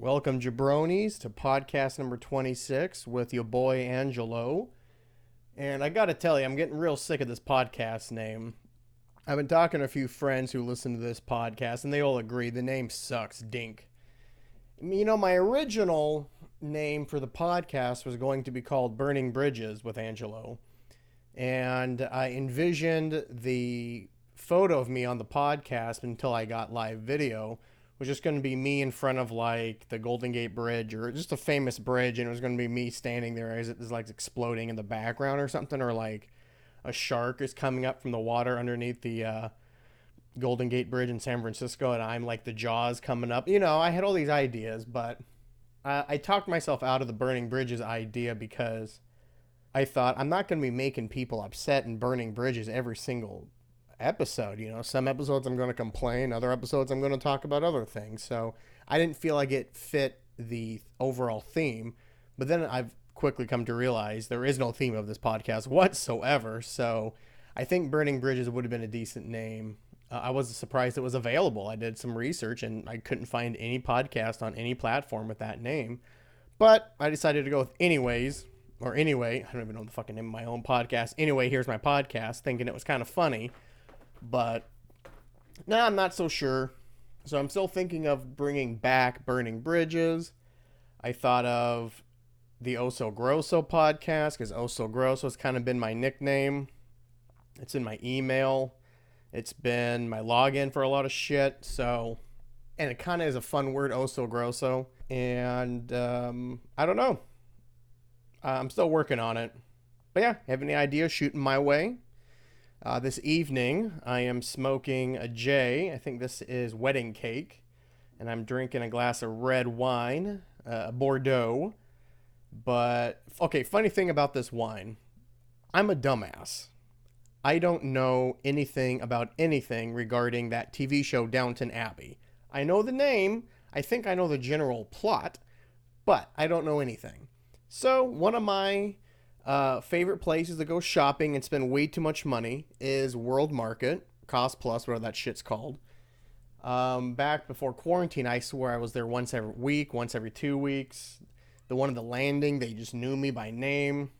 Welcome, jabronis, to podcast number 26 with your boy Angelo. And I gotta tell you, I'm getting real sick of this podcast name. I've been talking to a few friends who listen to this podcast, and they all agree the name sucks dink. You know, my original name for the podcast was going to be called Burning Bridges with Angelo. And I envisioned the photo of me on the podcast until I got live video was just going to be me in front of like the Golden Gate Bridge or just a famous bridge, and it was going to be me standing there as it is like exploding in the background or something, or like a shark is coming up from the water underneath the Golden Gate Bridge in San Francisco, and I'm like the jaws coming up. You know, I had all these ideas, but I talked myself out of the burning bridges idea because I thought I'm not going to be making people upset and burning bridges every single episode. You know, some episodes I'm going to complain, other episodes I'm going to talk about other things. So I didn't feel like it fit the overall theme. But then I've quickly come to realize there is no theme of this podcast whatsoever. So I think Burning Bridges would have been a decent name. I was surprised it was available. I did some research and I couldn't find any podcast on any platform with that name. But I decided to go with anyways, or anyway. I don't even know the fucking name of my own podcast. Anyway, here's my podcast, thinking it was kind of funny. But now I'm not so sure. So I'm still thinking of bringing back Burning Bridges. I thought of the Oso Grosso podcast because Oso Grosso has kind of been my nickname. It's in my email. It's been my login for a lot of shit. So, and it kind of is a fun word, Oso Grosso. And I don't know. I'm still working on it. But yeah, have any ideas, shoot 'em my way. This evening, I am smoking a J. I think this is wedding cake. And I'm drinking a glass of red wine, Bordeaux. But, okay, funny thing about this wine. I'm a dumbass. I don't know anything about anything regarding that TV show Downton Abbey. I know the name. I think I know the general plot. But I don't know anything. So, one of my favorite places to go shopping and spend way too much money is World Market, Cost Plus, whatever that shit's called. Back before quarantine, I swear I was there once every week, once every 2 weeks. The one at the Landing, they just knew me by name.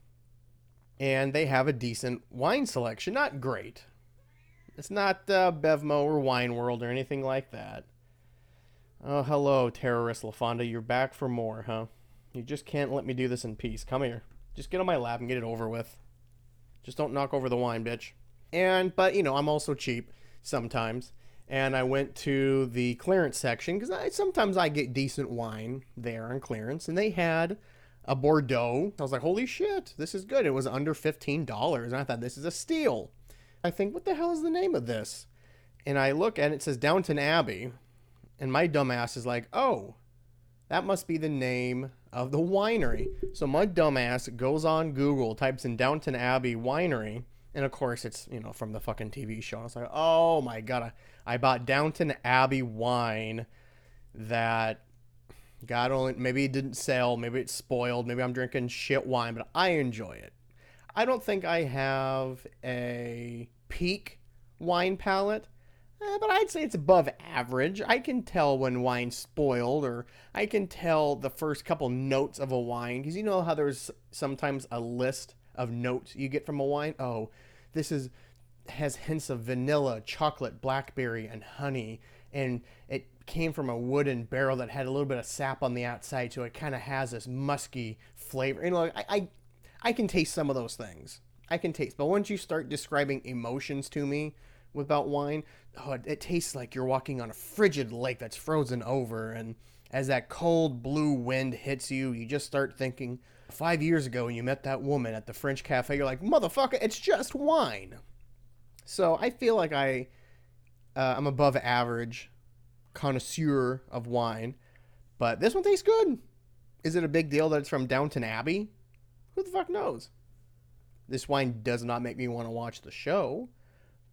And they have a decent wine selection. Not great. It's not Bevmo or Wine World or anything like that. Oh, hello, terrorist LaFonda. You're back for more, huh? You just can't let me do this in peace. Come here. Just get on my lap and get it over with. Just don't knock over the wine, bitch. But, you know, I'm also cheap sometimes. And I went to the clearance section because sometimes I get decent wine there on clearance. And they had a Bordeaux. I was like, holy shit, this is good. It was under $15. And I thought, this is a steal. I think, what the hell is the name of this? And I look and it says Downton Abbey. And my dumbass is like, oh, that must be the name of the winery. So my dumbass goes on Google, types in Downton Abbey Winery, and of course it's, you know, from the fucking TV show. I was like, oh my god, I bought Downton Abbey wine that God only, maybe it didn't sell, maybe it's spoiled, maybe I'm drinking shit wine, but I enjoy it. I don't think I have a peak wine palate. But I'd say it's above average. I can tell when wine's spoiled, or I can tell the first couple notes of a wine. Because you know how there's sometimes a list of notes you get from a wine? Oh, has hints of vanilla, chocolate, blackberry, and honey. And it came from a wooden barrel that had a little bit of sap on the outside, so it kind of has this musky flavor. You know, I can taste some of those things. I can taste. But once you start describing emotions to me about wine, oh, it tastes like you're walking on a frigid lake that's frozen over, and as that cold blue wind hits you, you just start thinking 5 years ago when you met that woman at the French cafe. You're like, motherfucker, it's just wine. So I feel like I'm above average connoisseur of wine, but this one tastes good. Is it a big deal that it's from Downton Abbey? Who the fuck knows? This wine does not make me want to watch the show.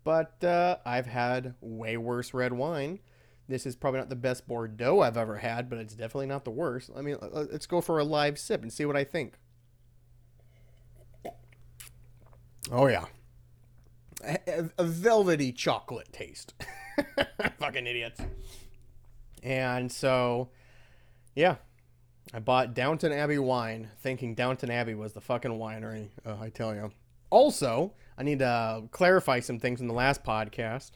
But I've had way worse red wine. This is probably not the best Bordeaux I've ever had, but it's definitely not the worst. I mean, let's go for a live sip and see what I think. Oh, yeah. A velvety chocolate taste. Fucking idiots. And so, Yeah, I bought Downton Abbey wine, thinking Downton Abbey was the fucking winery. I tell you. Also, I need to clarify some things in the last podcast.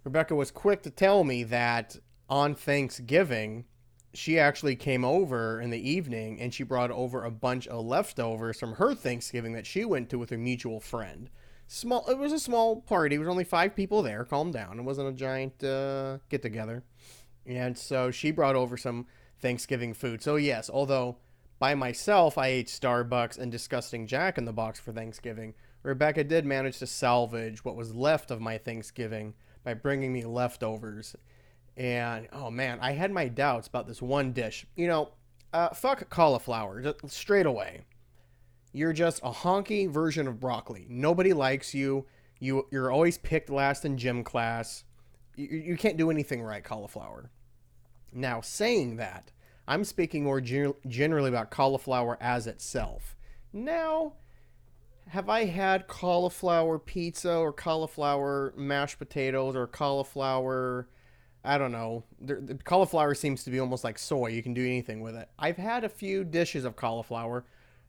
Rebecca was quick to tell me that on Thanksgiving, she actually came over in the evening and she brought over a bunch of leftovers from her Thanksgiving that she went to with her mutual friend. It was a small party. There was only 5 people there. Calm down. It wasn't a giant get together. And so she brought over some Thanksgiving food. So yes, although by myself I ate Starbucks and disgusting Jack in the Box for Thanksgiving, Rebecca did manage to salvage what was left of my Thanksgiving by bringing me leftovers. And oh man, I had my doubts about this one dish. Fuck cauliflower, just straight away. You're just a honky version of broccoli. Nobody likes you. You're always picked last in gym class. You can't do anything right, cauliflower. Now, saying that, I'm speaking more generally about cauliflower as itself. Now, have I had cauliflower pizza or cauliflower mashed potatoes or cauliflower? I don't know. The cauliflower seems to be almost like soy. You can do anything with it. I've had a few dishes of cauliflower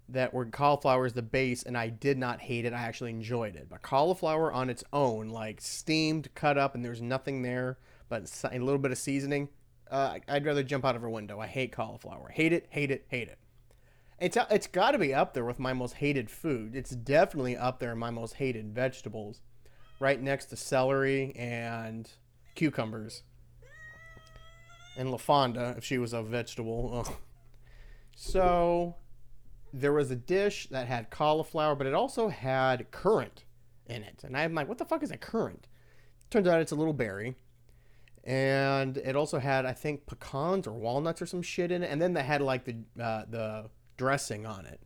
that were cauliflower as the base, and I did not hate it. I actually enjoyed it. But cauliflower on its own, like steamed, cut up, and there's nothing there but a little bit of seasoning, I'd rather jump out of a window. I hate cauliflower. Hate it, hate it, hate it. It's got to be up there with my most hated food. It's definitely up there in my most hated vegetables, right next to celery and cucumbers. And LaFonda, if she was a vegetable. Ugh. So there was a dish that had cauliflower, but it also had currant in it. And I'm like, what the fuck is a currant? Turns out it's a little berry. And it also had, I think, pecans or walnuts or some shit in it. And then they had like the dressing on it.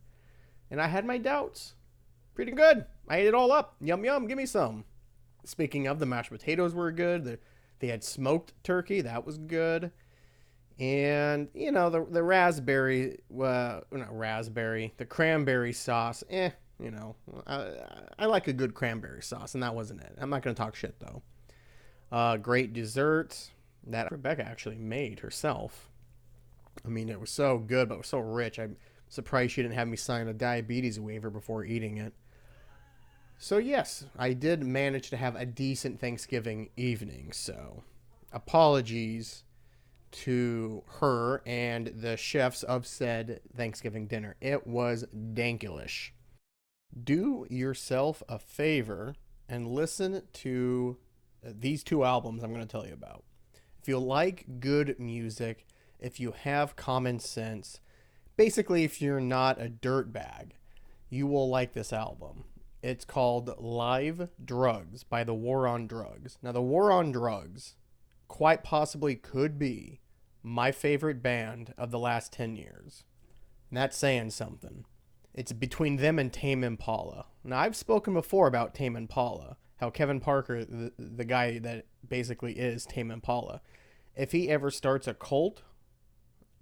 And I had my doubts. Pretty good. I ate it all up. Yum, yum. Give me some. Speaking of, the mashed potatoes were good. They had smoked turkey. That was good. And, the raspberry, not raspberry, the cranberry sauce, I like a good cranberry sauce, and that wasn't it. I'm not going to talk shit, though. Great dessert that Rebecca actually made herself. I mean, it was so good, but it was so rich. I'm surprised she didn't have me sign a diabetes waiver before eating it. So, yes, I did manage to have a decent Thanksgiving evening, so apologies to her and the chefs of said Thanksgiving dinner. It was dankulish. Do yourself a favor and listen to these 2 albums I'm going to tell you about. If you like good music, if you have common sense, basically if you're not a dirtbag, you will like this album. It's called Live Drugs by The War on Drugs. Now, The War on Drugs quite possibly could be my favorite band of the last 10 years. And that's saying something. It's between them and Tame Impala. Now, I've spoken before about Tame Impala, how Kevin Parker, the guy that basically is Tame Impala, if he ever starts a cult,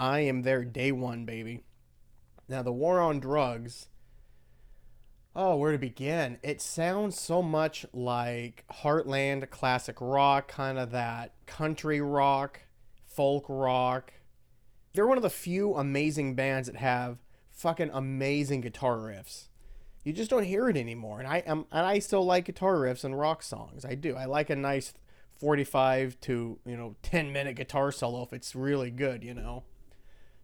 I am there day one, baby. Now, The War on Drugs, oh, where to begin? It sounds so much like Heartland classic rock, kind of that country rock, folk rock. They're one of the few amazing bands that have fucking amazing guitar riffs. You just don't hear it anymore. And I still like guitar riffs and rock songs. I do. I like a nice 45 to 10-minute guitar solo if it's really good.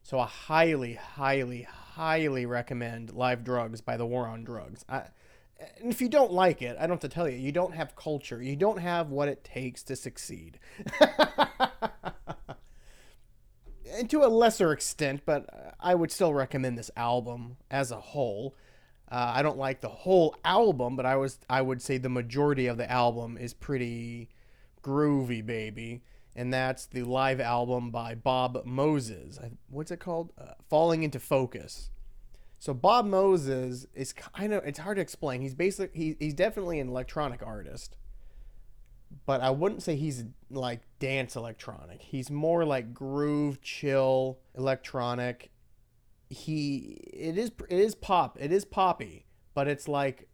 So I highly, highly, highly recommend Live Drugs by The War on Drugs. And if you don't like it, I don't have to tell you, you don't have culture. You don't have what it takes to succeed. And to a lesser extent, but I would still recommend this album as a whole. I don't like the whole album, but I would say the majority of the album is pretty groovy, baby. And that's the live album by Bob Moses. What's it called? Falling into Focus. So Bob Moses is it's hard to explain. He's definitely an electronic artist. But I wouldn't say he's like dance electronic. He's more like groove, chill, electronic. It is pop. It is poppy, but it's like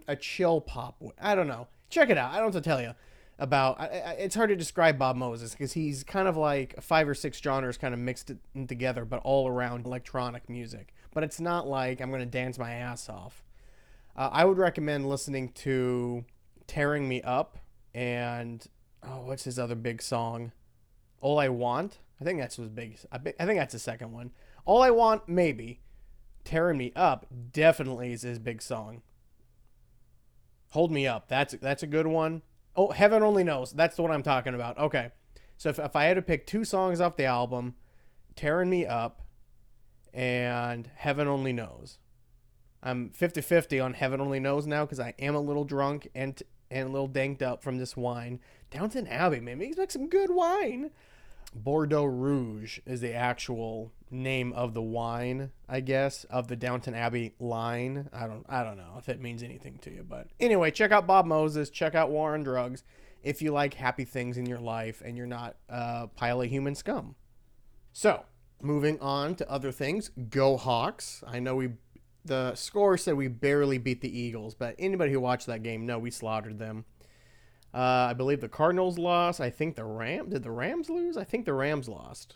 a chill pop. I don't know. Check it out. I don't have to tell you. about it's hard to describe Bob Moses because he's kind of like 5 or 6 genres kind of mixed in together, but all around electronic music. But it's not like I'm going to dance my ass off. I would recommend listening to Tearing Me Up and, oh, what's his other big song? All I Want. I think that's his big. I think that's the second one. All I Want, maybe. Tearing Me Up definitely is his big song. Hold Me Up. That's a good one. Oh, Heaven Only Knows. That's the one I'm talking about. Okay. So if I had to pick 2 songs off the album, Tearing Me Up and Heaven Only Knows. I'm 50-50 on Heaven Only Knows now because I am a little drunk and a little danked up from this wine. Downton Abbey, man. Makes some good wine. Bordeaux Rouge is the actual name of the wine, I guess, of the Downton Abbey line. I don't know if it means anything to you, but anyway, check out Bob Moses, check out War on Drugs if you like happy things in your life and you're not a pile of human scum. So, moving on to other things, go Hawks. I know the score said we barely beat the Eagles, but anybody who watched that game know we slaughtered them. I believe the Cardinals lost. I think did the Rams lose? I think the Rams lost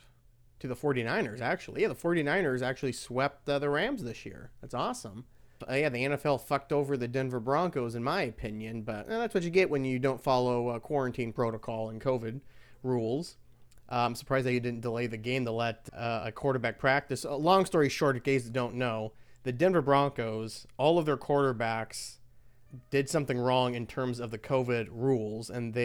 to the 49ers, actually. Yeah, the 49ers actually swept the Rams this year. That's awesome. Yeah, the NFL fucked over the Denver Broncos, in my opinion, but that's what you get when you don't follow quarantine protocol and COVID rules. I'm surprised that you didn't delay the game to let a quarterback practice. Long story short, in case you don't know, the Denver Broncos, all of their quarterbacks did something wrong in terms of the COVID rules, and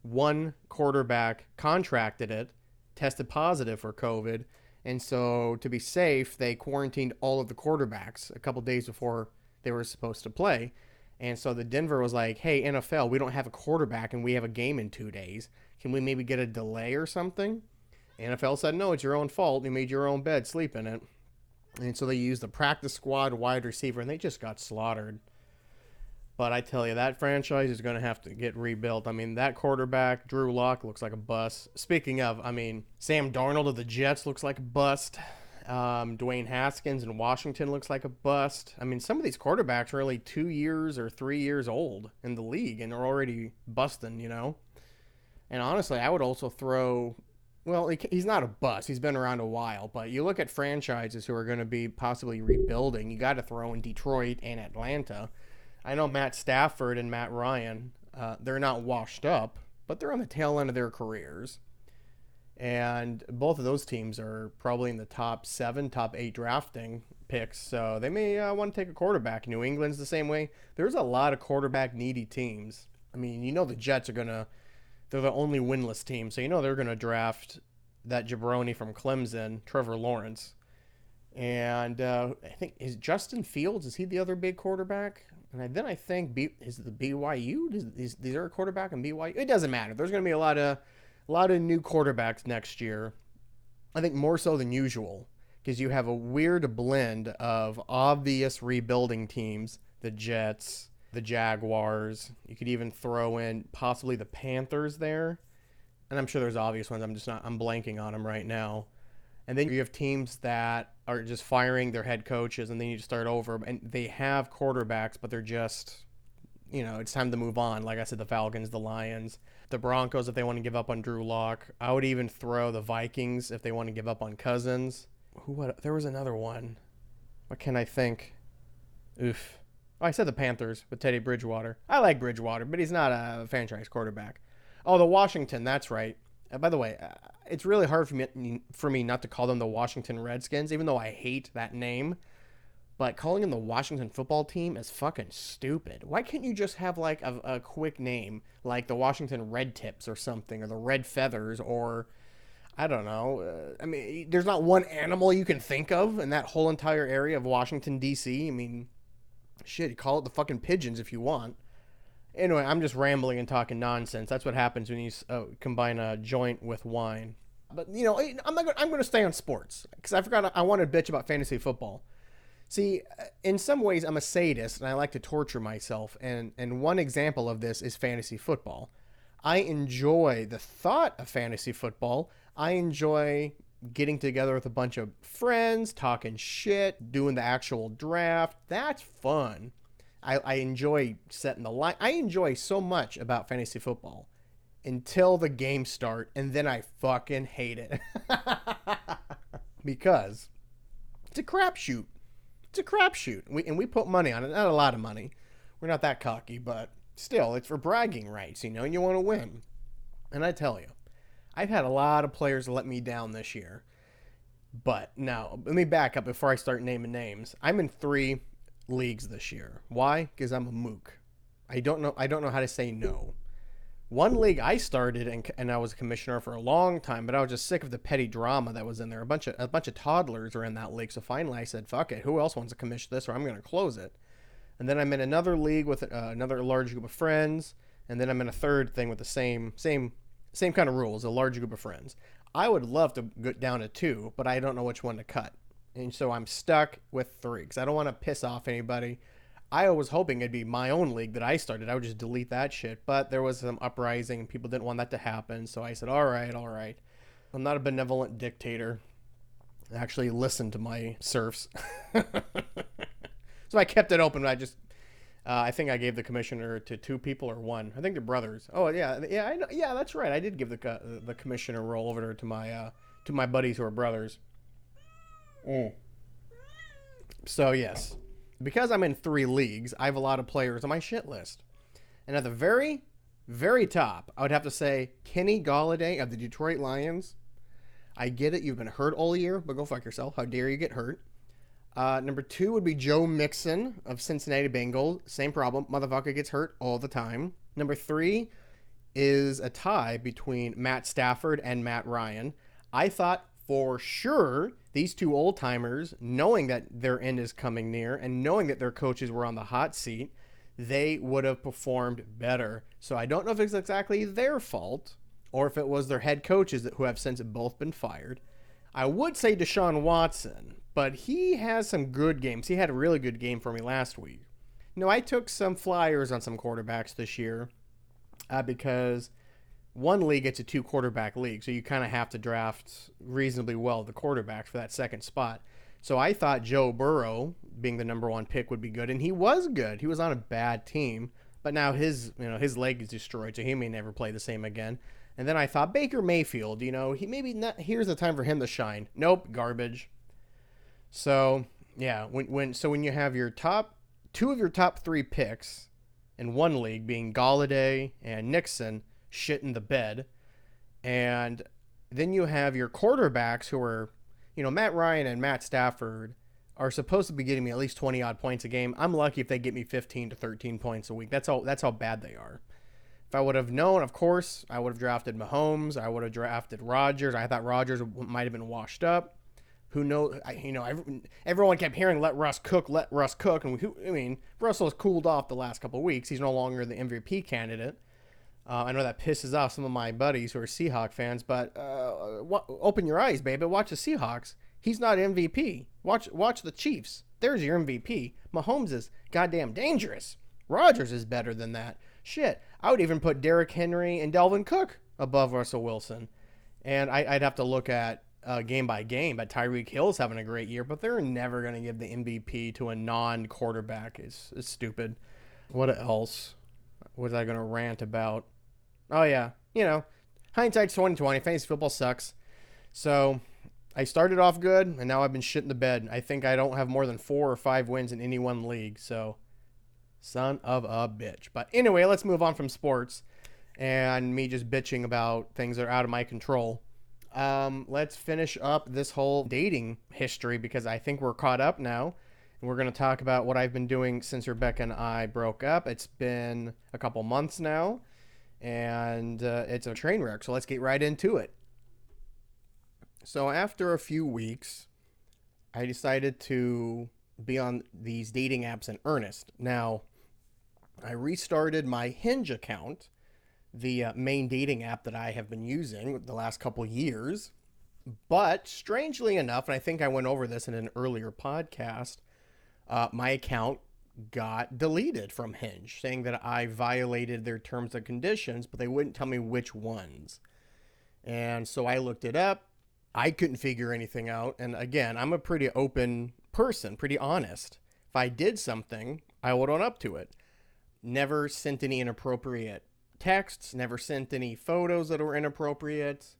one quarterback contracted it, tested positive for COVID, and so to be safe, they quarantined all of the quarterbacks a couple days before they were supposed to play. And so the Denver was like, hey, NFL, we don't have a quarterback and we have a game in 2 days. Can we maybe get a delay or something? NFL said, no, it's your own fault. You made your own bed, sleep in it. And so they used the practice squad wide receiver, and they just got slaughtered. But I tell you, that franchise is going to have to get rebuilt. I mean, that quarterback, Drew Lock, looks like a bust. Speaking of, I mean, Sam Darnold of the Jets looks like a bust. Dwayne Haskins in Washington looks like a bust. I mean, some of these quarterbacks are only 2 years or 3 years old in the league, and they're already busting, you know? And honestly, I would also throw... Well, he's not a bust. He's been around a while. But you look at franchises who are going to be possibly rebuilding, you got to throw in Detroit and Atlanta. I know Matt Stafford and Matt Ryan, they're not washed up, but they're on the tail end of their careers. And both of those teams are probably in the top 7, top 8 drafting picks. So they may want to take a quarterback. New England's the same way. There's a lot of quarterback needy teams. I mean, you know the Jets are going to, they're the only winless team. So you know they're going to draft that jabroni from Clemson, Trevor Lawrence. And I think, is Justin Fields, is he the other big quarterback? And then I think, is the BYU? Is there a quarterback in BYU? It doesn't matter. There's going to be a lot of new quarterbacks next year. I think more so than usual, because you have a weird blend of obvious rebuilding teams, the Jets, the Jaguars. You could even throw in possibly the Panthers there. And I'm sure there's obvious ones. I'm blanking on them right now. And then you have teams that are just firing their head coaches and they need to start over. And they have quarterbacks, but they're just, it's time to move on. Like I said, the Falcons, the Lions, the Broncos if they want to give up on Drew Lock. I would even throw the Vikings if they want to give up on Cousins. There was another one. What can I think? Oof. Oh, I said the Panthers with Teddy Bridgewater. I like Bridgewater, but he's not a franchise quarterback. Oh, the Washington, that's right. By the way, it's really hard for me not to call them the Washington Redskins, even though I hate that name. But calling them the Washington football team is fucking stupid. Why can't you just have like a quick name, like the Washington Red Tips or something, or the Red Feathers, or I don't know. I mean, there's not one animal you can think of in that whole entire area of Washington, D.C. I mean, shit, you call it the fucking Pigeons if you want. Anyway, I'm just rambling and talking nonsense. That's what happens when you combine a joint with wine. But, I'm going to stay on sports because I wanted to bitch about fantasy football. See, in some ways, I'm a sadist and I like to torture myself. And one example of this is fantasy football. I enjoy the thought of fantasy football. I enjoy getting together with a bunch of friends, talking shit, doing the actual draft. That's fun. I enjoy setting the line. I enjoy so much about fantasy football. until the game start, and then I fucking hate it. Because it's a crapshoot. It's a crapshoot. We put money on it. Not a lot of money. We're not that cocky, but still, it's for bragging rights, and you want to win. And I tell you, I've had a lot of players let me down this year. But now, let me back up before I start naming names. I'm in 3 leagues this year. Why? Because I'm a mook. I don't know how to say no. One league I started and I was a commissioner for a long time, but I was just sick of the petty drama that was in there. A bunch of toddlers were in that league, so finally I said, "Fuck it, who else wants to commission this? Or I'm going to close it." And then I'm in another league with another large group of friends, and then I'm in a third thing with the same kind of rules, a large group of friends. I would love to get down to 2, but I don't know which one to cut, and so I'm stuck with 3 because I don't want to piss off anybody. I was hoping it'd be my own league that I started. I would just delete that shit. But there was some uprising and people didn't want that to happen. So I said, all right. I'm not a benevolent dictator. I actually listened to my serfs. So I kept it open. I think I gave the commissioner to 2 people or 1. I think they're brothers. Oh yeah. I know. Yeah, that's right. I did give the commissioner role over to my buddies who are brothers. So yes. Because I'm in 3 leagues, I have a lot of players on my shit list. And at the very, very top, I would have to say Kenny Golladay of the Detroit Lions. I get it. You've been hurt all year, but go fuck yourself. How dare you get hurt? Number 2 would be Joe Mixon of Cincinnati Bengals. Same problem. Motherfucker gets hurt all the time. Number 3 is a tie between Matt Stafford and Matt Ryan. I thought for sure these 2 old timers, knowing that their end is coming near and knowing that their coaches were on the hot seat, they would have performed better. So I don't know if it's exactly their fault or if it was their head coaches who have since both been fired. I would say Deshaun Watson, but he has some good games. He had a really good game for me last week. I took some flyers on some quarterbacks this year because one league, it's a 2 quarterback league, so you kind of have to draft reasonably well the quarterbacks for that second spot. So I thought Joe Burrow, being the number 1 pick, would be good, and he was good. He was on a bad team, but now his leg is destroyed, so he may never play the same again. And then I thought Baker Mayfield, he maybe not. Here's the time for him to shine. Nope, garbage. So yeah, when you have your top 2 of your top 3 picks in one league being Golladay and Nixon shit in the bed, and then you have your quarterbacks who are, Matt Ryan and Matt Stafford are supposed to be getting me at least 20 odd points a game. I'm lucky if they get me 15 to 13 points a week. That's how bad they are. If I would have known, of course, I would have drafted Mahomes. I would have drafted Rodgers. I thought Rodgers might have been washed up. Who knows? Everyone kept hearing, let Russ cook. And Russell's cooled off the last couple of weeks. He's no longer the MVP candidate. I know that pisses off some of my buddies who are Seahawks fans, but open your eyes, baby. Watch the Seahawks. He's not MVP. Watch the Chiefs. There's your MVP. Mahomes is goddamn dangerous. Rodgers is better than that. Shit, I would even put Derrick Henry and Dalvin Cook above Russell Wilson. And I'd have to look at game by game, but Tyreek Hill's having a great year, but they're never going to give the MVP to a non-quarterback. It's stupid. What else was I going to rant about? Oh, yeah. Hindsight's 2020. Fantasy football sucks. So I started off good, and now I've been shit in the bed. I think I don't have more than 4 or 5 wins in any one league, so son of a bitch. But anyway, let's move on from sports and me just bitching about things that are out of my control. Let's finish up this whole dating history because I think we're caught up now. And we're going to talk about what I've been doing since Rebecca and I broke up. It's been a couple months now, and it's a train wreck. So let's get right into it. So after a few weeks, I decided to be on these dating apps in earnest. Now, I restarted my Hinge account, the main dating app that I have been using the last couple years. But strangely enough, and I think I went over this in an earlier podcast, my account got deleted from Hinge, saying that I violated their terms and conditions, but they wouldn't tell me which ones. And so I looked it up. I couldn't figure anything out. And again, I'm a pretty open person, pretty honest. If I did something, I would own up to it. Never sent any inappropriate texts, never sent any photos that were inappropriate.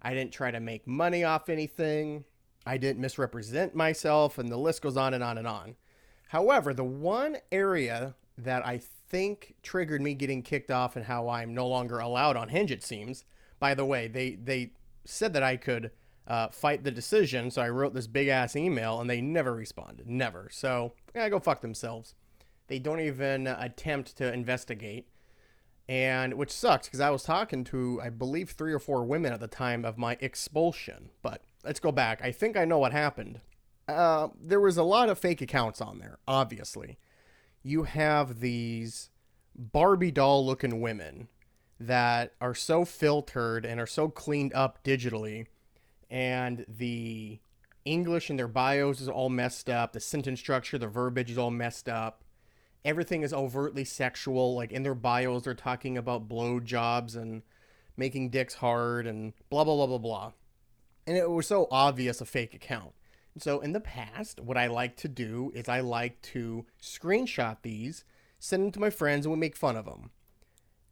I didn't try to make money off anything. I didn't misrepresent myself, and the list goes on and on and on. However, the one area that I think triggered me getting kicked off and how I'm no longer allowed on Hinge, it seems. By the way, they said that I could fight the decision, so I wrote this big-ass email, and they never responded. Never. So, yeah, go fuck themselves. They don't even attempt to investigate. And which sucks because I was talking to, I believe, 3 or 4 women at the time of my expulsion. But let's go back. I think I know what happened. There was a lot of fake accounts on there, obviously. You have these Barbie doll looking women that are so filtered and are so cleaned up digitally. And the English in their bios is all messed up. The sentence structure, the verbiage is all messed up. Everything is overtly sexual. Like in their bios, they're talking about blowjobs and making dicks hard and blah, blah, blah, blah, blah. And it was so obvious a fake account. So in the past, what I like to do is I like to screenshot these, send them to my friends, and we make fun of them.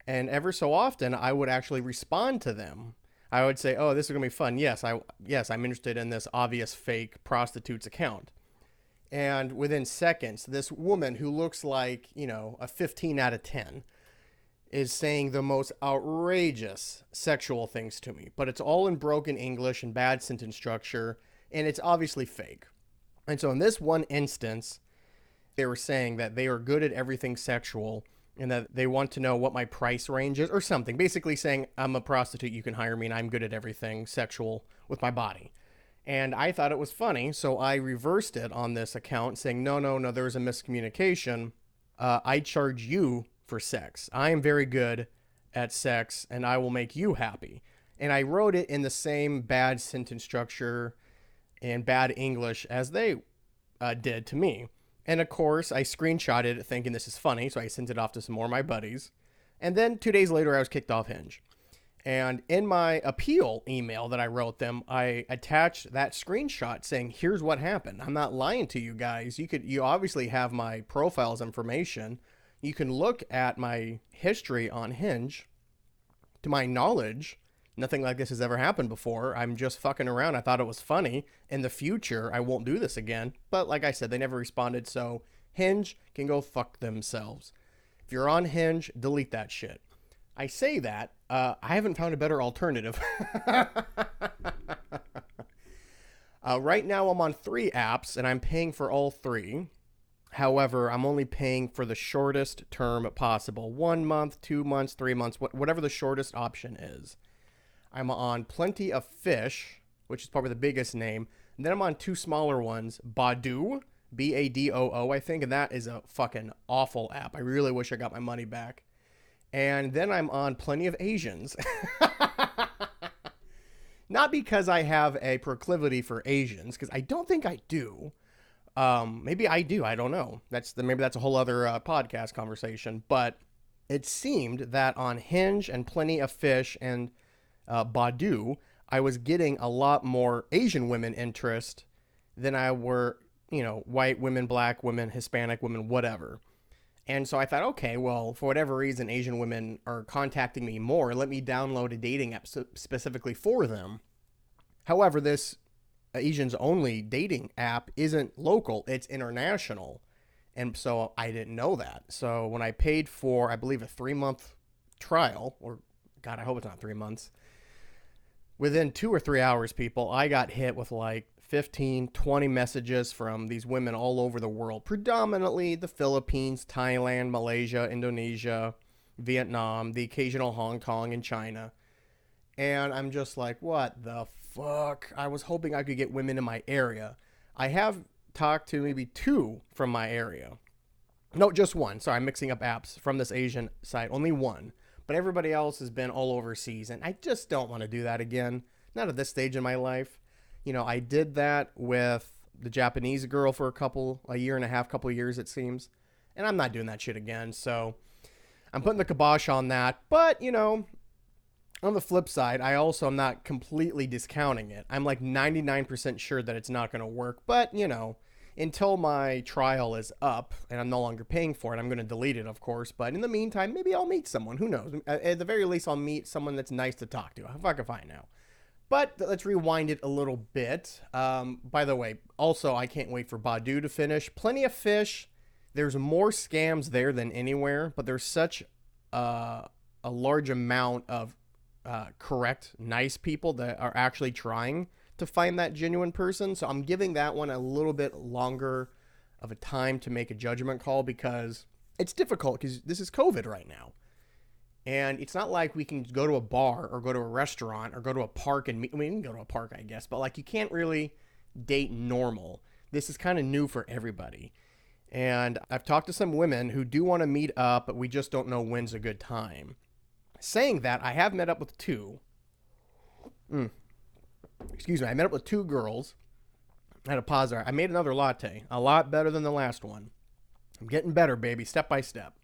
And ever so often, I would actually respond to them. I would say, oh, this is going to be fun. Yes, I'm interested in this obvious fake prostitute's account. And within seconds, this woman who looks like, a 15 out of 10 is saying the most outrageous sexual things to me. But it's all in broken English and bad sentence structure, and it's obviously fake. And so in this one instance, they were saying that they are good at everything sexual and that they want to know what my price range is or something. Basically saying, I'm a prostitute, you can hire me, and I'm good at everything sexual with my body. And I thought it was funny, so I reversed it on this account saying, no, there's a miscommunication. I charge you for sex. I am very good at sex, and I will make you happy. And I wrote it in the same bad sentence structure and bad English as they did to me. And of course, I screenshotted it thinking this is funny, so I sent it off to some more of my buddies. And then 2 days later, I was kicked off Hinge. And in my appeal email that I wrote them, I attached that screenshot saying, here's what happened. I'm not lying to you guys. You obviously have my profile's information. You can look at my history on Hinge. To my knowledge, nothing like this has ever happened before. I'm just fucking around. I thought it was funny. In the future, I won't do this again. But like I said, they never responded. So Hinge can go fuck themselves. If you're on Hinge, delete that shit. I say that. I haven't found a better alternative. Right now, I'm on 3 apps, and I'm paying for all 3. However, I'm only paying for the shortest term possible. 1 month, 2 months, 3 months, whatever the shortest option is. I'm on Plenty of Fish, which is probably the biggest name. And then I'm on 2 smaller ones, Badoo, Badoo, I think, and that is a fucking awful app. I really wish I got my money back. And then I'm on Plenty of Asians. Not because I have a proclivity for Asians, because I don't think I do. Maybe I do. I don't know. Maybe that's a whole other podcast conversation. But it seemed that on Hinge and Plenty of Fish and Badoo, I was getting a lot more Asian women interest than I were, white women, black women, Hispanic women, whatever. And so I thought, okay, well, for whatever reason, Asian women are contacting me more. Let me download a dating app specifically for them. However, this Asians-only dating app isn't local. It's international. And so I didn't know that. So when I paid for, I believe, a 3-month trial, or God, I hope it's not 3 months, within 2 or 3 hours, people, I got hit with like 15, 20 messages from these women all over the world, predominantly the Philippines, Thailand, Malaysia, Indonesia, Vietnam, the occasional Hong Kong, and China. And I'm just like, what the fuck? I was hoping I could get women in my area. I have talked to maybe 2 from my area. No, just 1. Sorry, I'm mixing up apps from this Asian site. Only 1. But everybody else has been all overseas, and I just don't want to do that again. Not at this stage in my life. I did that with the Japanese girl for a year and a half, couple of years, it seems. And I'm not doing that shit again. So I'm putting the kibosh on that. But, on the flip side, I also am not completely discounting it. I'm like 99% sure that it's not going to work. But, until my trial is up and I'm no longer paying for it. I'm going to delete it, of course. But in the meantime, maybe I'll meet someone. Who knows? At the very least, I'll meet someone that's nice to talk to. Fuck if I know. But let's rewind it a little bit. By the way, also, I can't wait for Badu to finish. Plenty of Fish. There's more scams there than anywhere, but there's such a large amount of correct, nice people that are actually trying to find that genuine person. So I'm giving that one a little bit longer of a time to make a judgment call because it's difficult because this is COVID right now. And it's not like we can go to a bar or go to a restaurant or go to a park and meet. We can go to a park, I guess, but like you can't really date normal. This is kind of new for everybody. And I've talked to some women who do want to meet up, but we just don't know when's a good time. Saying that, I have met up with two. Excuse me. I met up with two girls. I had a pause there. I made another latte. A lot better than the last one. I'm getting better, baby, step by step.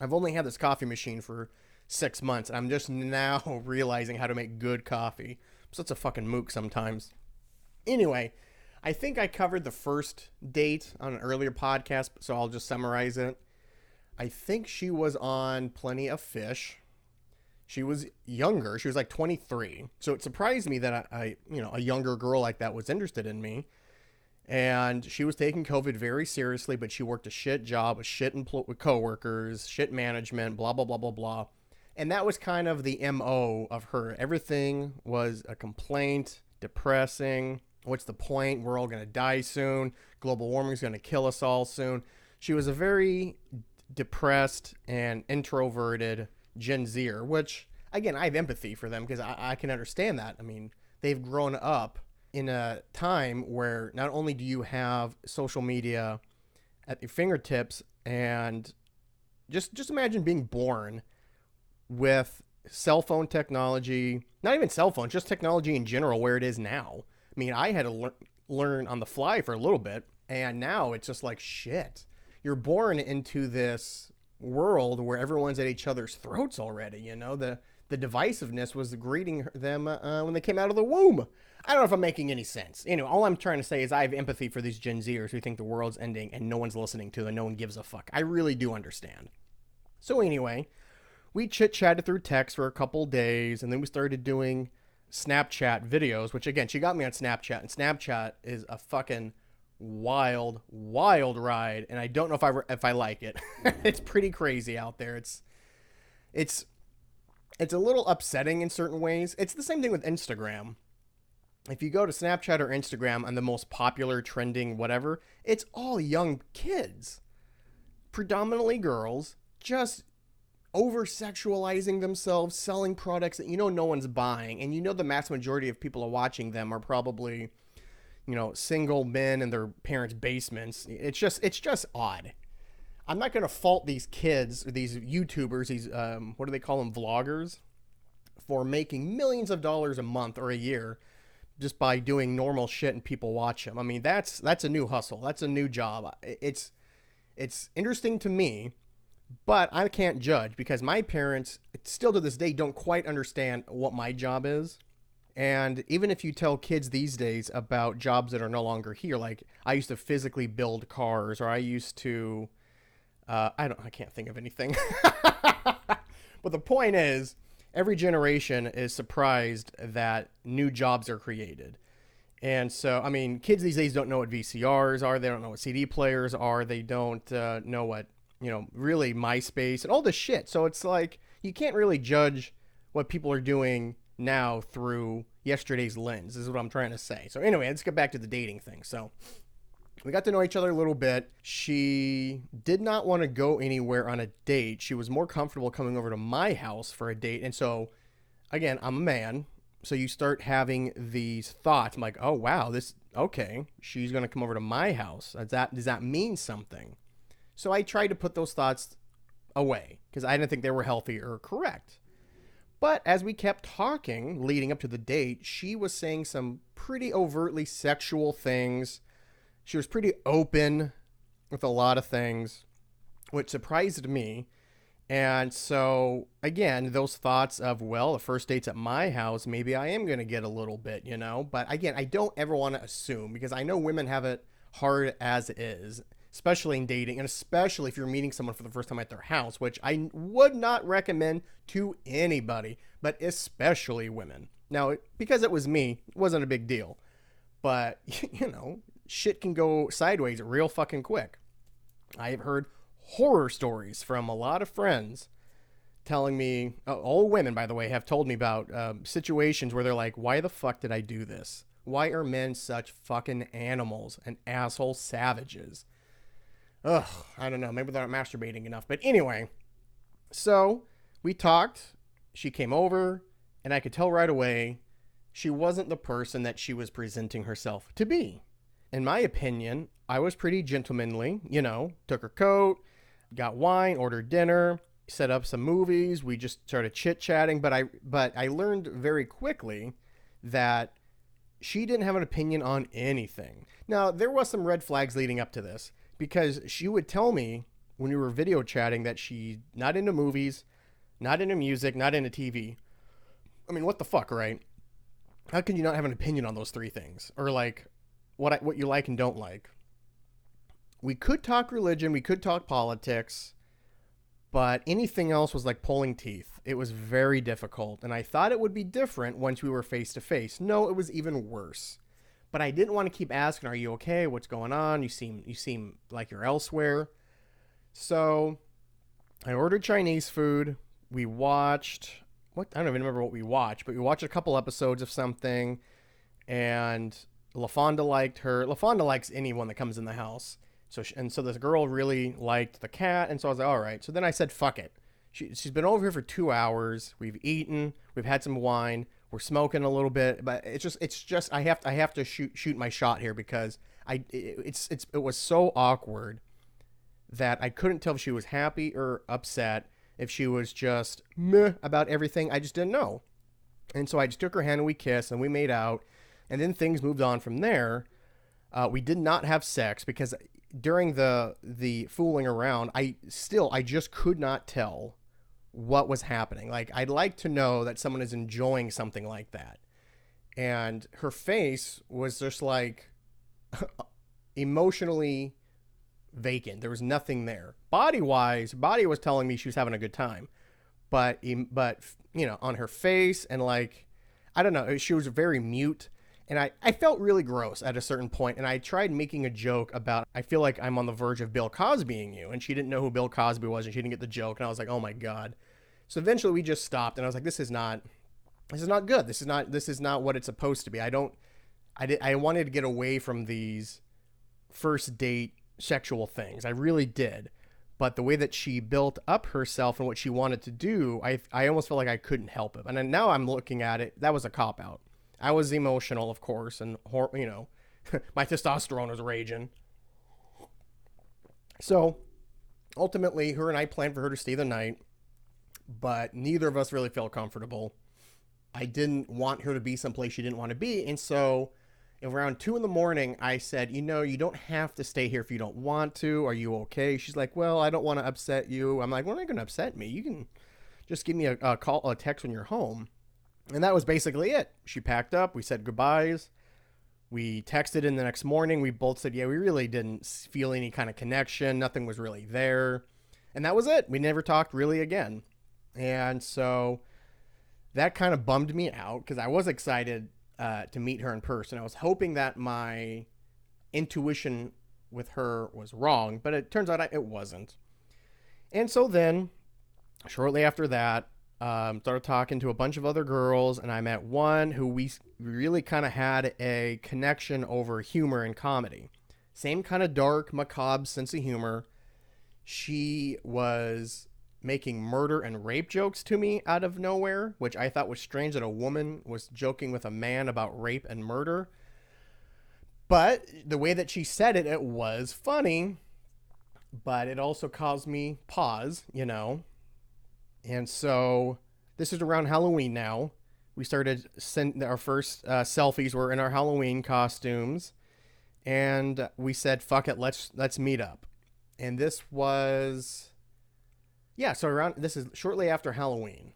I've only had this coffee machine for 6 months, and I'm just now realizing how to make good coffee. I'm such a fucking mook sometimes. Anyway, I think I covered the first date on an earlier podcast, so I'll just summarize it. I think she was on Plenty of Fish. She was younger. She was like 23. So it surprised me that a younger girl like that was interested in me. And she was taking COVID very seriously, but she worked a shit job with shit with coworkers, shit management, blah, blah, blah, blah, blah. And that was kind of the MO of her. Everything was a complaint, depressing. What's the point? We're all going to die soon. Global warming is going to kill us all soon. She was a very depressed and introverted Gen Zer, which, again, I have empathy for them because I can understand that. I mean, they've grown up in a time where not only do you have social media at your fingertips, and just imagine being born with cell phone technology, not even cell phones, just technology in general where it is now. I mean, I had to learn on the fly for a little bit, and now it's just like, shit. You're born into this world where everyone's at each other's throats already, you know? The divisiveness was greeting them when they came out of the womb. I don't know if I'm making any sense. Anyway, all I'm trying to say is I have empathy for these Gen Zers who think the world's ending and no one's listening to them, no one gives a fuck. I really do understand. So anyway, we chit-chatted through text for a couple days, and then we started doing Snapchat videos, which, again, she got me on Snapchat, and Snapchat is a fucking wild ride, and I don't know if I like it. It's pretty crazy out there. It's a little upsetting in certain ways. It's the same thing with Instagram. If you go to Snapchat or Instagram and the most popular, trending, whatever, it's all young kids, predominantly girls, just over-sexualizing themselves, selling products that no one's buying, and the mass majority of people are watching them are probably, single men in their parents' basements. It's just odd. I'm not going to fault these kids, these YouTubers, these, what do they call them, vloggers, for making millions of dollars a month or a year just by doing normal shit and people watch them. I mean, that's a new hustle. That's a new job. It's interesting to me, but I can't judge because my parents still to this day don't quite understand what my job is. And even if you tell kids these days about jobs that are no longer here, like I used to physically build cars, or I used to, I can't think of anything. But the point is, every generation is surprised that new jobs are created. And so, I mean, kids these days don't know what VCRs are. They don't know what CD players are. They don't know what, really MySpace and all this shit. So it's like, you can't really judge what people are doing now through yesterday's lens, is what I'm trying to say. So anyway, let's get back to the dating thing. So we got to know each other a little bit. She did not want to go anywhere on a date. She was more comfortable coming over to my house for a date. And so, again, I'm a man. So you start having these thoughts. I'm like, oh, wow, okay, she's going to come over to my house. Does that mean something? So I tried to put those thoughts away because I didn't think they were healthy or correct. But as we kept talking leading up to the date, she was saying some pretty overtly sexual things. She was pretty open with a lot of things, which surprised me. And so, again, those thoughts of, well, the first date's at my house, maybe I am going to get a little bit, But again, I don't ever want to assume because I know women have it hard as it is, especially in dating, and especially if you're meeting someone for the first time at their house, which I would not recommend to anybody, but especially women. Now, because it was me, it wasn't a big deal. But, shit can go sideways real fucking quick. I've heard horror stories from a lot of friends telling me, all women, by the way, have told me about situations where they're like, why the fuck did I do this? Why are men such fucking animals and asshole savages? Ugh, I don't know. Maybe they're not masturbating enough. But anyway, so we talked. She came over, and I could tell right away she wasn't the person that she was presenting herself to be. In my opinion, I was pretty gentlemanly, took her coat, got wine, ordered dinner, set up some movies. We just started chit-chatting, but I learned very quickly that she didn't have an opinion on anything. Now, there was some red flags leading up to this, because she would tell me when we were video chatting that she's not into movies, not into music, not into TV. I mean, what the fuck, right? How can you not have an opinion on those three things? Or like what you like and don't like? We could talk religion, we could talk politics, but anything else was like pulling teeth. It was very difficult, and I thought it would be different once we were face to face. No, it was even worse. But I didn't want to keep asking, are you okay? What's going on? You seem like you're elsewhere. So I ordered Chinese food. We watched, I don't even remember what we watched, but we watched a couple episodes of something, and LaFonda liked her. LaFonda likes anyone that comes in the house. So this girl really liked the cat, and so I was like, all right. So then I said, fuck it. She's been over here for 2 hours. We've eaten. We've had some wine. We're smoking a little bit, but it's just I have to shoot my shot here, because it was so awkward that I couldn't tell if she was happy or upset, if she was just meh about everything. I just didn't know. And so I just took her hand and we kissed and we made out, and then things moved on from there. We did not have sex, because during the fooling around, I just could not tell what was happening. Like, I'd like to know that someone is enjoying something like that. And her face was just like emotionally vacant. There was nothing there. Body was telling me she was having a good time. But on her face and like, I don't know, she was very mute. And I felt really gross at a certain point, and I tried making a joke about, I feel like I'm on the verge of Bill Cosbying you, and she didn't know who Bill Cosby was, and she didn't get the joke, and I was like, oh my God. So eventually we just stopped, and I was like, this is not good. This is not what it's supposed to be. I wanted to get away from these first date sexual things. I really did. But the way that she built up herself and what she wanted to do, I almost felt like I couldn't help it. And then now I'm looking at it, that was a cop-out. I was emotional, of course, and, my testosterone was raging. So, ultimately, her and I planned for her to stay the night, but neither of us really felt comfortable. I didn't want her to be someplace she didn't want to be, and so around 2 a.m, I said, you don't have to stay here if you don't want to. Are you okay? She's like, well, I don't want to upset you. I'm like, well, not going to upset me. You can just give me a call, a text when you're home. And that was basically it. She packed up. We said goodbyes. We texted in the next morning. We both said, yeah, we really didn't feel any kind of connection. Nothing was really there. And that was it. We never talked really again. And so that kind of bummed me out, because I was excited to meet her in person. I was hoping that my intuition with her was wrong, but it turns out it wasn't. And so then, shortly after that, started talking to a bunch of other girls, and I met one who we really kind of had a connection over humor and comedy. Same kind of dark, macabre sense of humor. She was making murder and rape jokes to me out of nowhere, which I thought was strange that a woman was joking with a man about rape and murder. But the way that she said it, it was funny, but it also caused me pause, And so this is around Halloween now. We started our first selfies were in our Halloween costumes, and we said, fuck it, let's meet up. And this was, so this is shortly after Halloween.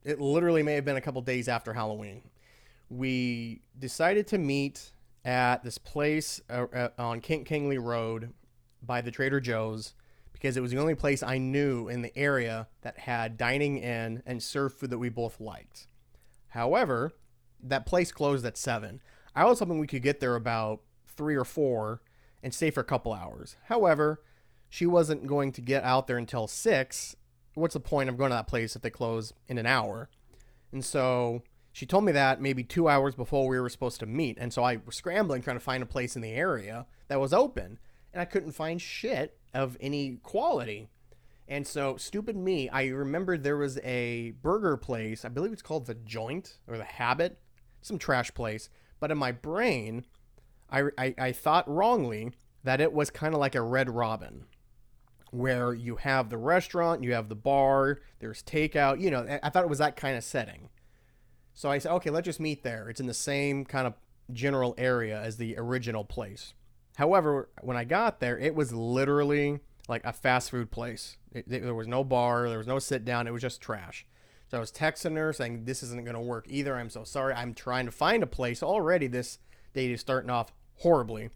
It literally may have been a couple days after Halloween. We decided to meet at this place on Kingley Road by the Trader Joe's because it was the only place I knew in the area that had dining in and served food that we both liked. However, that place closed at 7. I was hoping we could get there about 3 or 4 and stay for a couple hours. However, she wasn't going to get out there until 6. What's the point of going to that place if they close in an hour? And so she told me that maybe 2 hours before we were supposed to meet. And so I was scrambling trying to find a place in the area that was open. And I couldn't find shit of any quality. And so, stupid me, I remembered there was a burger place. I believe it's called The Joint or The Habit. Some trash place. But in my brain, I thought wrongly that it was kind of like a Red Robin, where you have the restaurant, you have the bar, there's takeout. You know, I thought it was that kind of setting. So I said, okay, let's just meet there. It's in the same kind of general area as the original place. However, when I got there, it was literally like a fast food place. There was no bar, there was no sit down, it was just trash. So I was texting her saying, this isn't going to work either. I'm so sorry. I'm trying to find a place. Already this date is starting off horribly.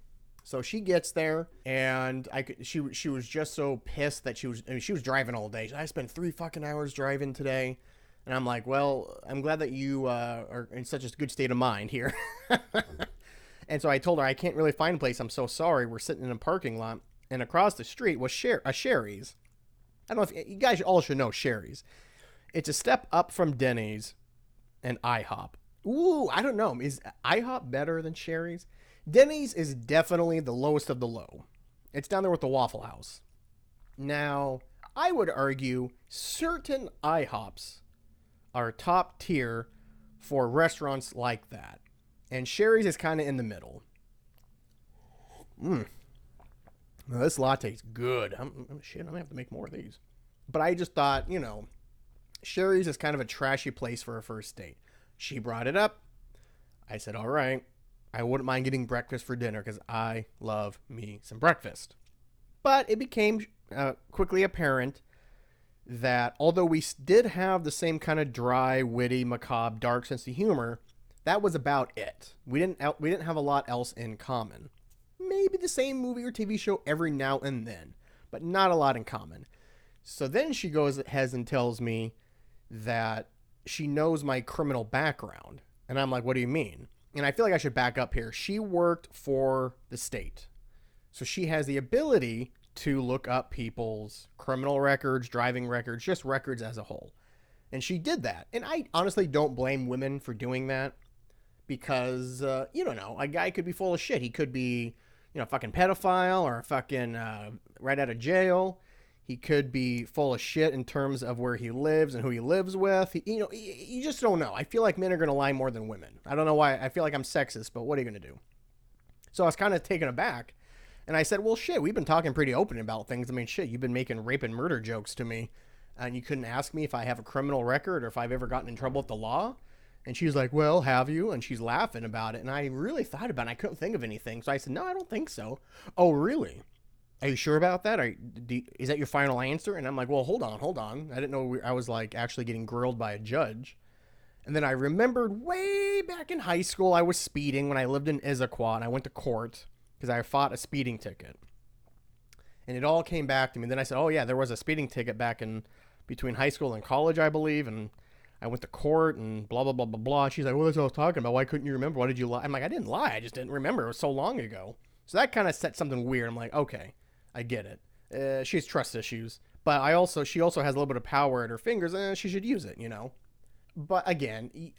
So she gets there, and she was just so pissed that she was driving all day. I spent 3 fucking hours driving today. And I'm like, well, I'm glad that you are in such a good state of mind here. And so I told her, I can't really find a place. I'm so sorry. We're sitting in a parking lot. And across the street was a Sherry's. I don't know if you guys all should know Sherry's. It's a step up from Denny's and IHOP. Ooh, I don't know. Is IHOP better than Sherry's? Denny's is definitely the lowest of the low. It's down there with the Waffle House. Now, I would argue certain IHOPs are top tier for restaurants like that. And Sherry's is kind of in the middle. Now, this latte's good. I'm going to have to make more of these. But I just thought, Sherry's is kind of a trashy place for a first date. She brought it up. I said, all right, I wouldn't mind getting breakfast for dinner because I love me some breakfast. But it became quickly apparent that although we did have the same kind of dry, witty, macabre, dark sense of humor, that was about it. We didn't have a lot else in common. Maybe the same movie or TV show every now and then, but not a lot in common. So then she goes ahead and tells me that she knows my criminal background. And I'm like, what do you mean? And I feel like I should back up here. She worked for the state. So she has the ability to look up people's criminal records, driving records, just records as a whole. And she did that. And I honestly don't blame women for doing that because, you don't know, a guy could be full of shit. He could be, a fucking pedophile or a fucking right out of jail. He could be full of shit in terms of where he lives and who he lives with. You just don't know. I feel like men are going to lie more than women. I don't know why. I feel like I'm sexist, but what are you going to do? So I was kind of taken aback. And I said, well, shit, we've been talking pretty open about things. I mean, shit, you've been making rape and murder jokes to me. And you couldn't ask me if I have a criminal record or if I've ever gotten in trouble with the law. And she's like, well, have you? And she's laughing about it. And I really thought about it. I couldn't think of anything. So I said, no, I don't think so. Oh, really? Are you sure about that? Is that your final answer? And I'm like, well, hold on. I didn't know I was like actually getting grilled by a judge. And then I remembered way back in high school, I was speeding when I lived in Issaquah and I went to court because I fought a speeding ticket. And it all came back to me. And then I said, oh yeah, there was a speeding ticket back in between high school and college, I believe. And I went to court and blah, blah, blah, blah, blah. She's like, well, that's what I was talking about. Why couldn't you remember? Why did you lie? I'm like, I didn't lie. I just didn't remember. It was so long ago. So that kind of set something weird. I'm like, okay, I get it. She has trust issues. But she also has a little bit of power at her fingers and she should use it, But again,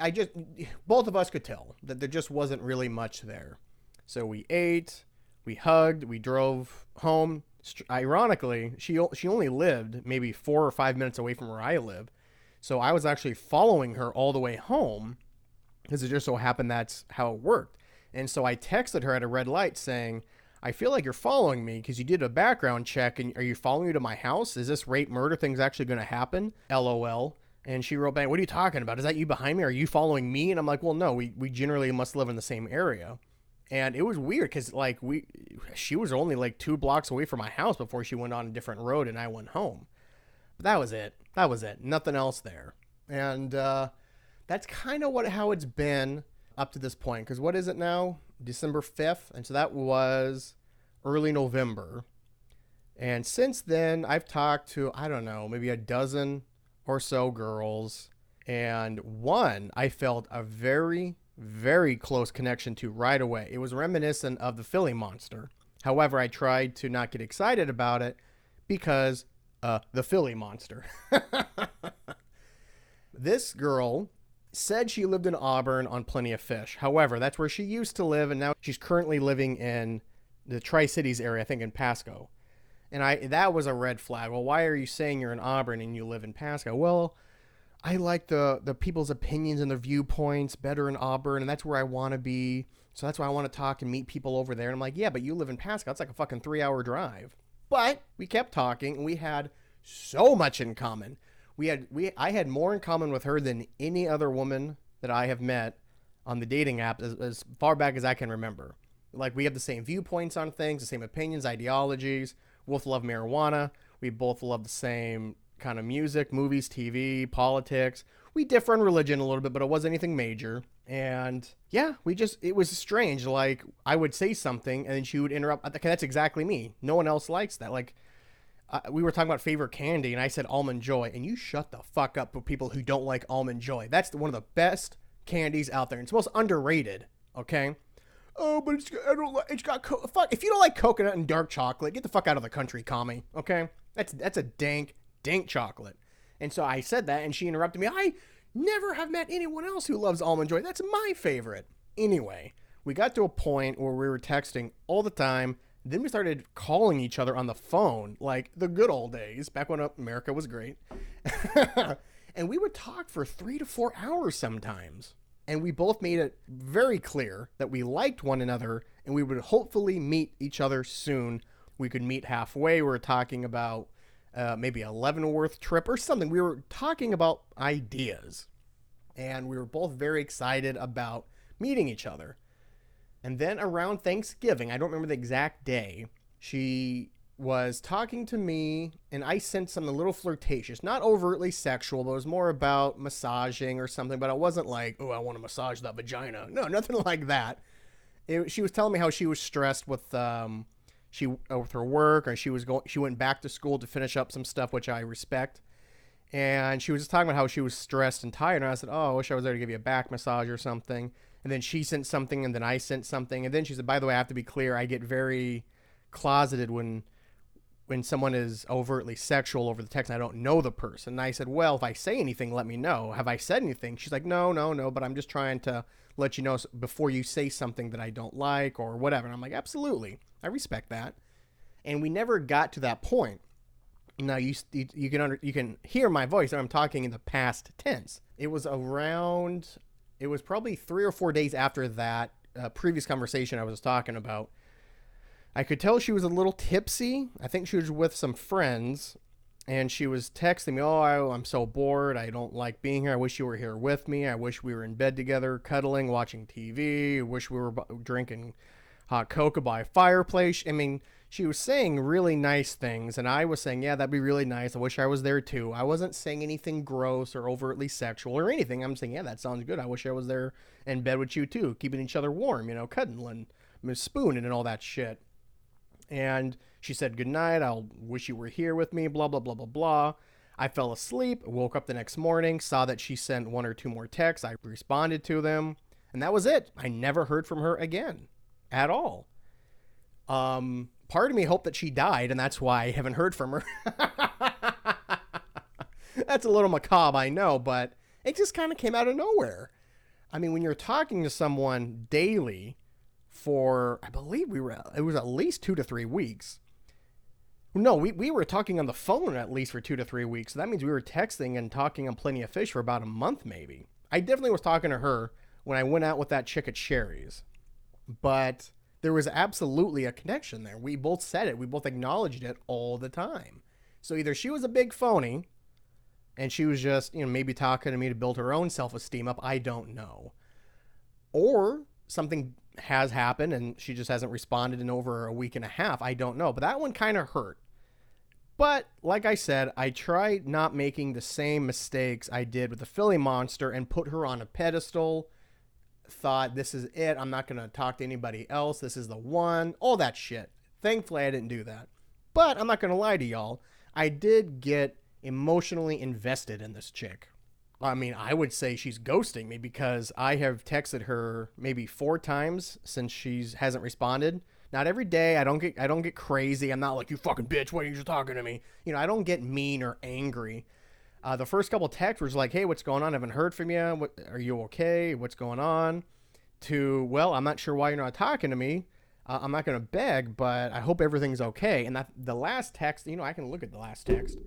both of us could tell that there just wasn't really much there. So we ate, we hugged, we drove home. Ironically, she only lived maybe 4 or 5 minutes away from where I live. So I was actually following her all the way home because it just so happened that's how it worked. And so I texted her at a red light saying, I feel like you're following me because you did a background check and are you following me to my house? Is this rape murder thing's actually going to happen? LOL. And she wrote back, what are you talking about? Is that you behind me? Are you following me? And I'm like, well, no, we generally must live in the same area. And it was weird because she was only like 2 blocks away from my house before she went on a different road and I went home. But that was it. Nothing else there. And that's kind of how it's been up to this point. Because what is it now? December 5th. And so that was early November. And since then, I've talked to, I don't know, maybe a dozen or so girls. And one I felt a very, very close connection to right away. It was reminiscent of the Philly Monster. However, I tried to not get excited about it because the Philly Monster. This girl said she lived in Auburn on Plenty of Fish. However, that's where she used to live, and now she's currently living in the Tri-Cities area, I think in Pasco. And that was a red flag. Well, why are you saying you're in Auburn and you live in Pasco? Well, I like the people's opinions and their viewpoints better in Auburn, and that's where I want to be. So that's why I want to talk and meet people over there. And I'm like, yeah, but you live in Pasco. It's like a fucking 3-hour drive. But we kept talking, and we had so much in common. I had more in common with her than any other woman that I have met on the dating app as far back as I can remember. Like, we have the same viewpoints on things, the same opinions, ideologies. We both love marijuana. We both love the same kind of music, movies, TV, politics. We differ in religion a little bit, but it wasn't anything major. And yeah, it was strange. Like, I would say something and then she would interrupt. Okay, that's exactly me. No one else likes that. Like, we were talking about favorite candy and I said Almond Joy, and you shut the fuck up for people who don't like Almond Joy. That's one of the best candies out there. It's most underrated. Okay. Oh, but it's got fuck. If you don't like coconut and dark chocolate, get the fuck out of the country, commie. Okay. That's a dank chocolate. And so I said that, and she interrupted me. I never have met anyone else who loves Almond Joy. That's my favorite. Anyway, we got to a point where we were texting all the time. Then we started calling each other on the phone, like the good old days, back when America was great. And we would talk for 3 to 4 hours sometimes. And we both made it very clear that we liked one another and we would hopefully meet each other soon. We could meet halfway. We were talking about maybe a Leavenworth trip or something. We were talking about ideas. And we were both very excited about meeting each other. And then around Thanksgiving, I don't remember the exact day, she was talking to me, and I sensed something a little flirtatious, not overtly sexual, but it was more about massaging or something. But it wasn't like, oh, I want to massage that vagina. No, nothing like that. She was telling me how she was stressed with with her work, or she went back to school to finish up some stuff, which I respect. And she was just talking about how she was stressed and tired. And I said, oh, I wish I was there to give you a back massage or something. And then she sent something, and then I sent something. And then she said, by the way, I have to be clear, I get very closeted when someone is overtly sexual over the text and I don't know the person. And I said, well, if I say anything, let me know. Have I said anything? She's like, no, but I'm just trying to let you know before you say something that I don't like or whatever. And I'm like, absolutely. I respect that. And we never got to that point. Now, you can hear my voice. I'm talking in the past tense. It was probably 3 or 4 days after that previous conversation I was talking about. I could tell she was a little tipsy. I think she was with some friends, and she was texting me, oh, I'm so bored. I don't like being here. I wish you were here with me. I wish we were in bed together, cuddling, watching TV. I wish we were drinking hot cocoa by a fireplace. I mean, she was saying really nice things, and I was saying, yeah, that'd be really nice. I wish I was there too. I wasn't saying anything gross or overtly sexual or anything. I'm saying, yeah, that sounds good. I wish I was there in bed with you too, keeping each other warm, cuddling, spooning and all that shit. And she said, good night. I'll wish you were here with me, blah, blah, blah, blah, blah. I fell asleep, woke up the next morning, saw that she sent 1 or 2 more texts. I responded to them, and that was it. I never heard from her again at all. Part of me hoped that she died, and that's why I haven't heard from her. That's a little macabre, I know, but it just kind of came out of nowhere. I mean, when you're talking to someone daily for, I believe it was at least 2 to 3 weeks. No, we were talking on the phone at least for 2 to 3 weeks. So that means we were texting and talking on Plenty of Fish for about a month, maybe. I definitely was talking to her when I went out with that chick at Sherry's. But there was absolutely a connection there. We both said it. We both acknowledged it all the time. So either she was a big phony and she was just, maybe talking to me to build her own self-esteem up. I don't know. Or something has happened and she just hasn't responded in over a week and a half. I don't know. But that one kind of hurt. But like I said, I tried not making the same mistakes I did with the Philly Monster and put her on a pedestal thought, this is it. I'm not going to talk to anybody else. This is the one. All that shit. Thankfully, I didn't do that. But I'm not going to lie to y'all. I did get emotionally invested in this chick. I mean, I would say she's ghosting me because I have texted her maybe 4 times since she hasn't responded. Not every day. I don't get crazy. I'm not like, you fucking bitch, why are you just talking to me? You know, I don't get mean or angry. The first couple texts was like, hey, what's going on? I haven't heard from you. What, are you okay? What's going on? To, well, I'm not sure why you're not talking to me. I'm not going to beg, but I hope everything's okay. And the last text, you know, I can look at the last text.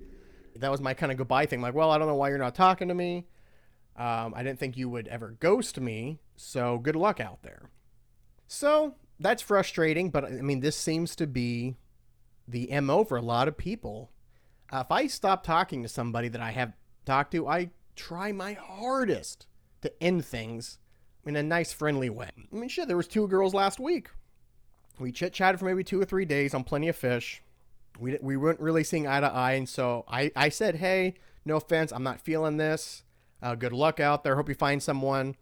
That was my kind of goodbye thing. Like, well, I don't know why you're not talking to me. I didn't think you would ever ghost me. So good luck out there. So that's frustrating. But I mean, this seems to be the MO for a lot of people. If I stop talking to somebody that I have talked to, I try my hardest to end things in a nice, friendly way. I mean, shit, there was 2 girls last week. We chit-chatted for maybe 2 or 3 days on Plenty of Fish. We weren't really seeing eye to eye, and so I said, hey, no offense, I'm not feeling this. Good luck out there. Hope you find someone.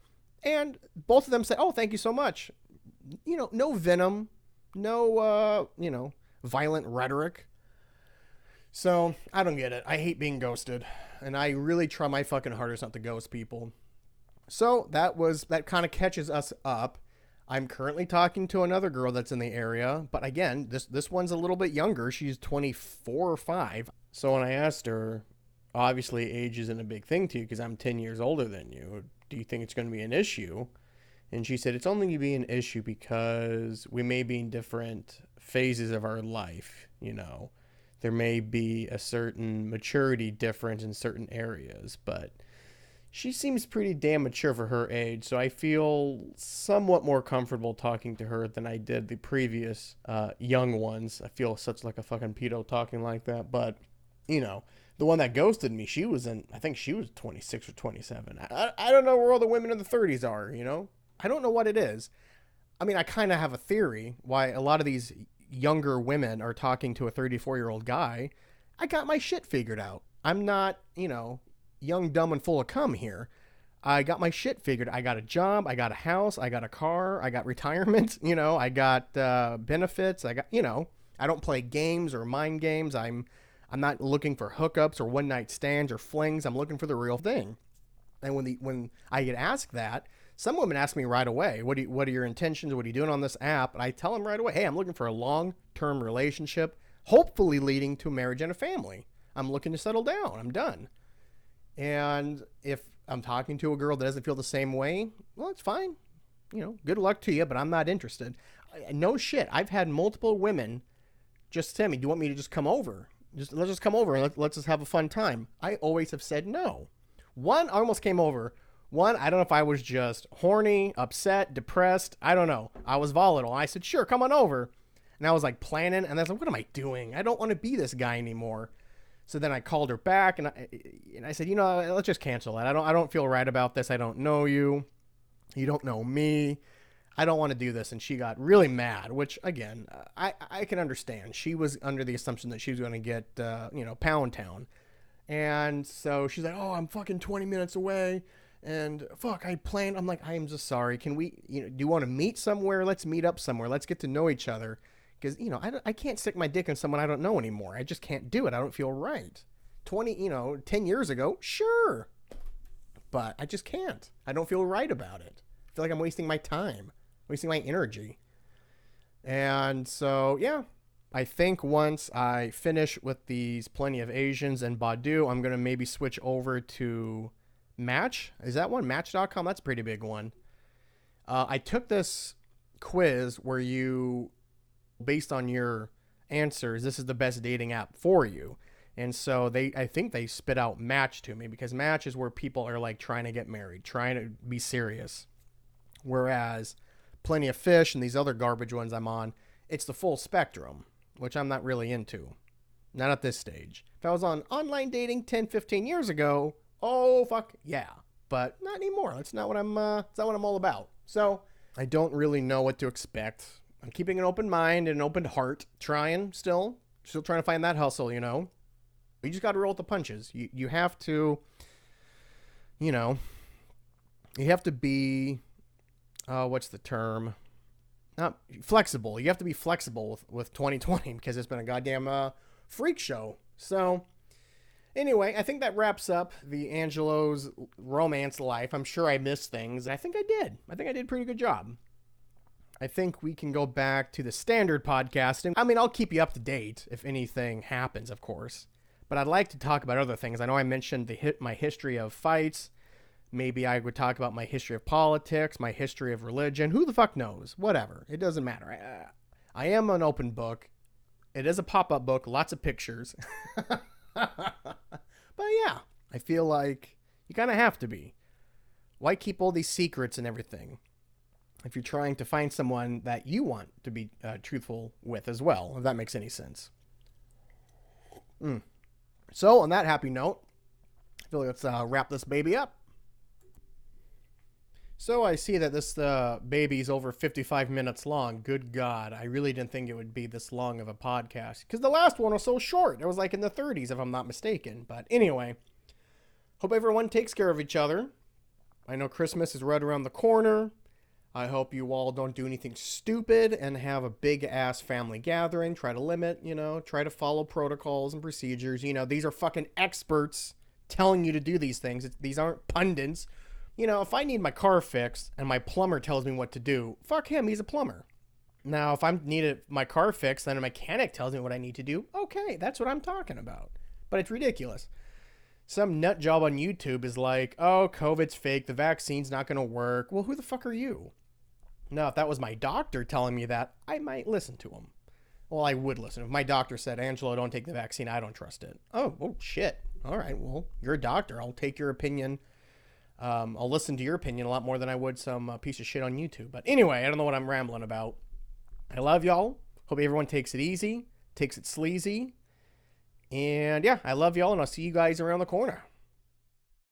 And both of them said, oh, thank you so much. You know, no venom, no, violent rhetoric. So, I don't get it. I hate being ghosted. And I really try my fucking hardest not to ghost people. So, that kind of catches us up. I'm currently talking to another girl that's in the area. But again, this one's a little bit younger. She's 24 or 5. So, when I asked her, obviously age isn't a big thing to you because I'm 10 years older than you. Do you think it's going to be an issue? And she said, it's only going to be an issue because we may be in different phases of our life, you know. There may be a certain maturity difference in certain areas, but she seems pretty damn mature for her age, so I feel somewhat more comfortable talking to her than I did the previous young ones. I feel such like a fucking pedo talking like that, but, you know, the one that ghosted me, I think she was 26 or 27. I don't know where all the women in the 30s are, you know? I don't know what it is. I mean, I kind of have a theory why a lot of these younger women are talking to a 34-year-old guy. I got my shit figured out. I'm not, young, dumb, and full of cum here. I got my shit figured. I got a job. I got a house. I got a car. I got retirement. I got benefits. I don't play games or mind games. I'm not looking for hookups or one-night stands or flings. I'm looking for the real thing. And when I get asked that, some women ask me right away, what are your intentions? What are you doing on this app? And I tell them right away, hey, I'm looking for a long-term relationship, hopefully leading to a marriage and a family. I'm looking to settle down. I'm done. And if I'm talking to a girl that doesn't feel the same way, well, it's fine. Good luck to you, but I'm not interested. No shit. I've had multiple women just tell me, do you want me to just come over? Let's just come over and let's just have a fun time. I always have said no. One, I almost came over. One, I don't know if I was just horny, upset, depressed. I don't know. I was volatile. I said, sure, come on over. And I was like planning, and I was like, what am I doing? I don't want to be this guy anymore. So then I called her back, and I said, let's just cancel it. I don't feel right about this. I don't know you. You don't know me. I don't want to do this. And she got really mad, which, again, I can understand. She was under the assumption that she was going to get, Pound Town. And so she's like, oh, I'm fucking 20 minutes away. And fuck, I'm like, I am just sorry. Can we, do you want to meet somewhere? Let's meet up somewhere. Let's get to know each other. Because, I can't stick my dick in someone I don't know anymore. I just can't do it. I don't feel right. 10 years ago, sure. But I just can't. I don't feel right about it. I feel like I'm wasting my time, wasting my energy. And so, yeah, I think once I finish with these Plenty of Asians and Badu, I'm going to maybe switch over to Match. Is that one? Match.com? That's a pretty big one. I took this quiz where you, based on your answers, this is the best dating app for you. And so I think they spit out Match to me, because Match is where people are like trying to get married, trying to be serious. Whereas Plenty of Fish and these other garbage ones I'm on, it's the full spectrum, which I'm not really into. Not at this stage. If I was on online dating 10, 15 years ago, oh, fuck, yeah. But not anymore. That's not what I'm all about. So I don't really know what to expect. I'm keeping an open mind and an open heart. Still trying to find that hustle, You just got to roll with the punches. You have to, you have to be what's the term? Not flexible. You have to be flexible with 2020 because it's been a goddamn freak show. So anyway, I think that wraps up the Angelo's romance life. I'm sure I missed things. I think I did. I think I did a pretty good job. I think we can go back to the standard podcasting. I mean, I'll keep you up to date if anything happens, of course. But I'd like to talk about other things. I know I mentioned my history of fights. Maybe I would talk about my history of politics, my history of religion. Who the fuck knows? Whatever. It doesn't matter. I am an open book. It is a pop-up book. Lots of pictures. But yeah, I feel like you kind of have to be. Why keep all these secrets and everything if you're trying to find someone that you want to be truthful with as well, if that makes any sense? So, on that happy note, I feel like let's wrap this baby up. So I see that this baby's over 55 minutes long. Good God, I really didn't think it would be this long of a podcast. Because the last one was so short. It was like in the 30s, if I'm not mistaken. But anyway, hope everyone takes care of each other. I know Christmas is right around the corner. I hope you all don't do anything stupid and have a big-ass family gathering. Try to limit, try to follow protocols and procedures. These are fucking experts telling you to do these things. These aren't pundits. If I need my car fixed and my plumber tells me what to do, fuck him, he's a plumber. Now, if I need my car fixed and a mechanic tells me what I need to do, okay, that's what I'm talking about. But it's ridiculous. Some nut job on YouTube is like, oh, COVID's fake, the vaccine's not going to work. Well, who the fuck are you? Now, if that was my doctor telling me that, I might listen to him. Well, I would listen. If my doctor said, Angelo, don't take the vaccine, I don't trust it. Oh, shit. All right, well, you're a doctor. I'll take your opinion. I'll listen to your opinion a lot more than I would some piece of shit on YouTube. But anyway, I don't know what I'm rambling about. I love y'all. Hope everyone takes it easy, takes it sleazy. And yeah, I love y'all, and I'll see you guys around the corner.